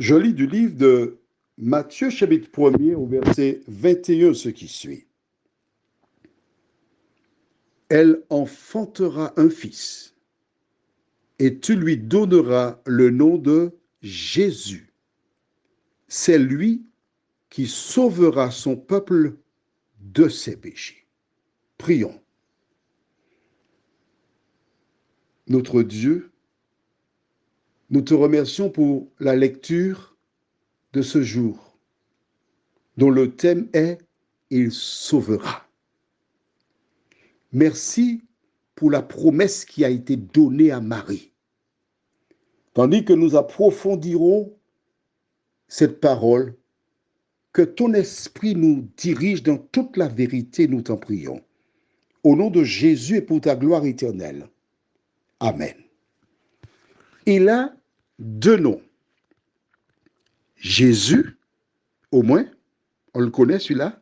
Je lis du livre de Matthieu, chapitre 1er, au verset 21, ce qui suit. Elle enfantera un fils, et tu lui donneras le nom de Jésus. C'est lui qui sauvera son peuple de ses péchés. Prions. Notre Dieu, nous te remercions pour la lecture de ce jour, dont le thème est « Il sauvera ». Merci pour la promesse qui a été donnée à Marie. Tandis que nous approfondirons cette parole, que ton esprit nous dirige dans toute la vérité, nous t'en prions. Au nom de Jésus et pour ta gloire éternelle. Amen. Il a deux noms. Jésus, au moins, on le connaît celui-là.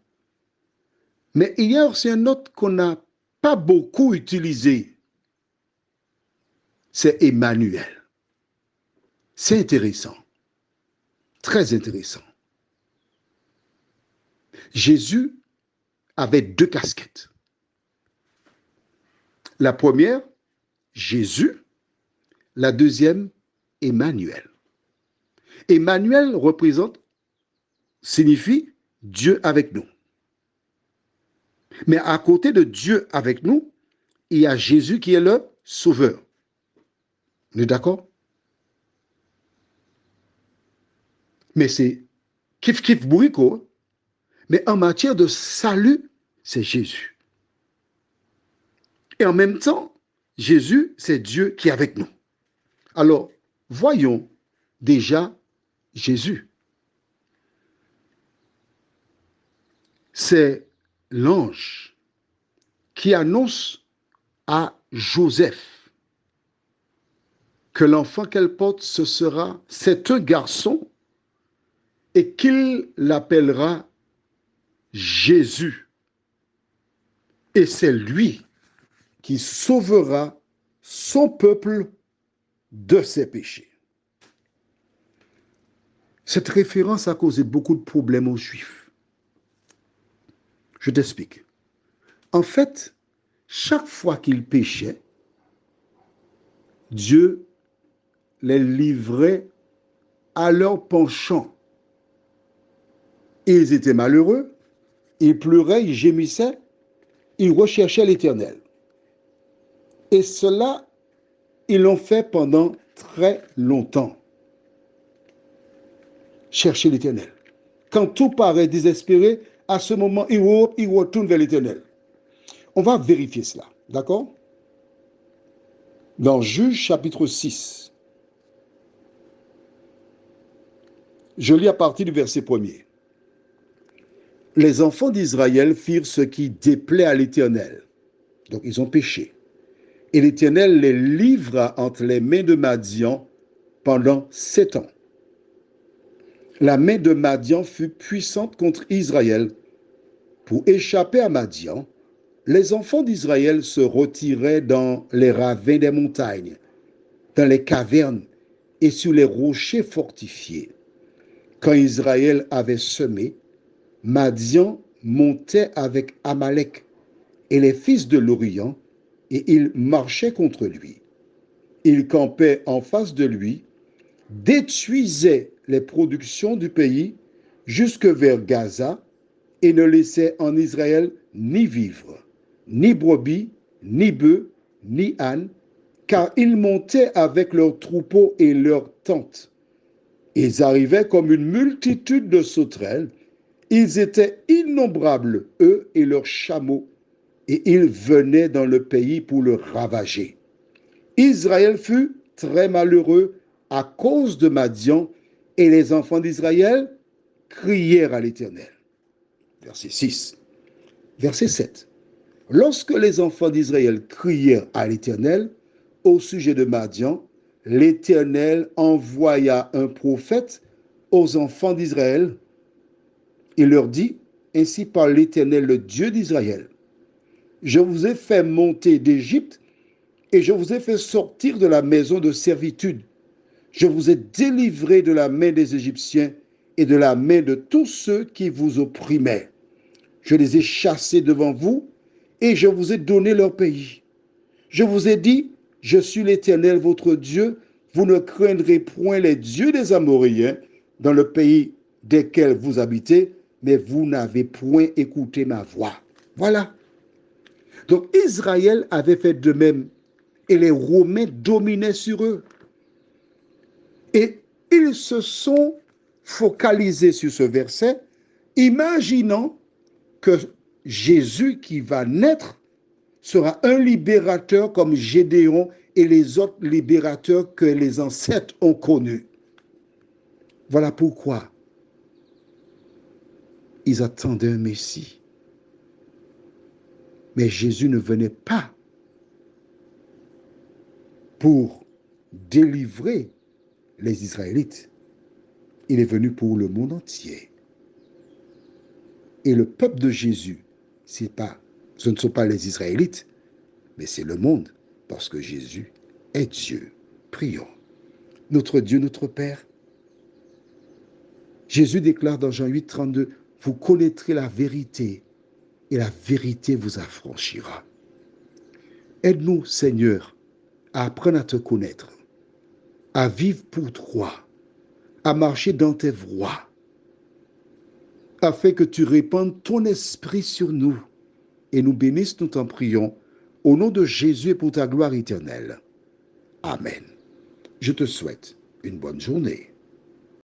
Mais il y a aussi un autre qu'on n'a pas beaucoup utilisé. C'est Emmanuel. C'est intéressant. Très intéressant. Jésus avait deux casquettes. La première, Jésus. La deuxième, Emmanuel. Emmanuel signifie Dieu avec nous. Mais à côté de Dieu avec nous, il y a Jésus qui est le sauveur. On est d'accord? Mais c'est kif bourrico. Mais en matière de salut, c'est Jésus. Et en même temps, Jésus, c'est Dieu qui est avec nous. Alors, voyons déjà Jésus. C'est l'ange qui annonce à Joseph que l'enfant qu'elle porte, c'est un garçon et qu'il l'appellera Jésus. Et c'est lui qui sauvera son peuple de ses péchés. Cette référence a causé beaucoup de problèmes aux Juifs. Je t'explique. En fait, chaque fois qu'ils péchaient, Dieu les livrait à leur penchant. Ils étaient malheureux, ils pleuraient, ils gémissaient, ils recherchaient l'Éternel. Et cela, ils l'ont fait pendant très longtemps. Chercher l'Éternel. Quand tout paraît désespéré, à ce moment, ils retournent vers l'Éternel. On va vérifier cela, d'accord? Dans Juge chapitre 6, je lis à partir du verset 1er. Les enfants d'Israël firent ce qui déplaît à l'Éternel. Donc, ils ont péché. Et l'Éternel les livra entre les mains de Madian pendant 7 ans. La main de Madian fut puissante contre Israël. Pour échapper à Madian, les enfants d'Israël se retiraient dans les ravins des montagnes, dans les cavernes et sur les rochers fortifiés. Quand Israël avait semé, Madian montait avec Amalek et les fils de l'Orient, et ils marchaient contre lui. Ils campaient en face de lui, détruisaient les productions du pays jusque vers Gaza et ne laissaient en Israël ni vivre, ni brebis, ni bœufs, ni ânes, car ils montaient avec leurs troupeaux et leurs tentes. Ils arrivaient comme une multitude de sauterelles. Ils étaient innombrables, eux et leurs chameaux, et ils venaient dans le pays pour le ravager. Israël fut très malheureux à cause de Madian, et les enfants d'Israël crièrent à l'Éternel. Verset 6. Verset 7. Lorsque les enfants d'Israël crièrent à l'Éternel au sujet de Madian, l'Éternel envoya un prophète aux enfants d'Israël. Il leur dit, ainsi parle l'Éternel, le Dieu d'Israël. Je vous ai fait monter d'Égypte et je vous ai fait sortir de la maison de servitude. Je vous ai délivré de la main des Égyptiens et de la main de tous ceux qui vous opprimaient. Je les ai chassés devant vous et je vous ai donné leur pays. Je vous ai dit, je suis l'Éternel votre Dieu, vous ne craindrez point les dieux des Amoréens dans le pays desquels vous habitez, mais vous n'avez point écouté ma voix. Voilà. Donc Israël avait fait de même et les Romains dominaient sur eux. Et ils se sont focalisés sur ce verset, imaginant que Jésus qui va naître sera un libérateur comme Gédéon et les autres libérateurs que les ancêtres ont connus. Voilà pourquoi ils attendaient un Messie. Mais Jésus ne venait pas pour délivrer les Israélites. Il est venu pour le monde entier. Et le peuple de Jésus, ce ne sont pas les Israélites, mais c'est le monde, parce que Jésus est Dieu. Prions. Notre Dieu, notre Père, Jésus déclare dans Jean 8, 32, « Vous connaîtrez la vérité, et la vérité vous affranchira. » Aide-nous, Seigneur, à apprendre à te connaître, à vivre pour toi, à marcher dans tes voies, afin que tu répandes ton esprit sur nous et nous bénisses, nous t'en prions, au nom de Jésus et pour ta gloire éternelle. Amen. Je te souhaite une bonne journée.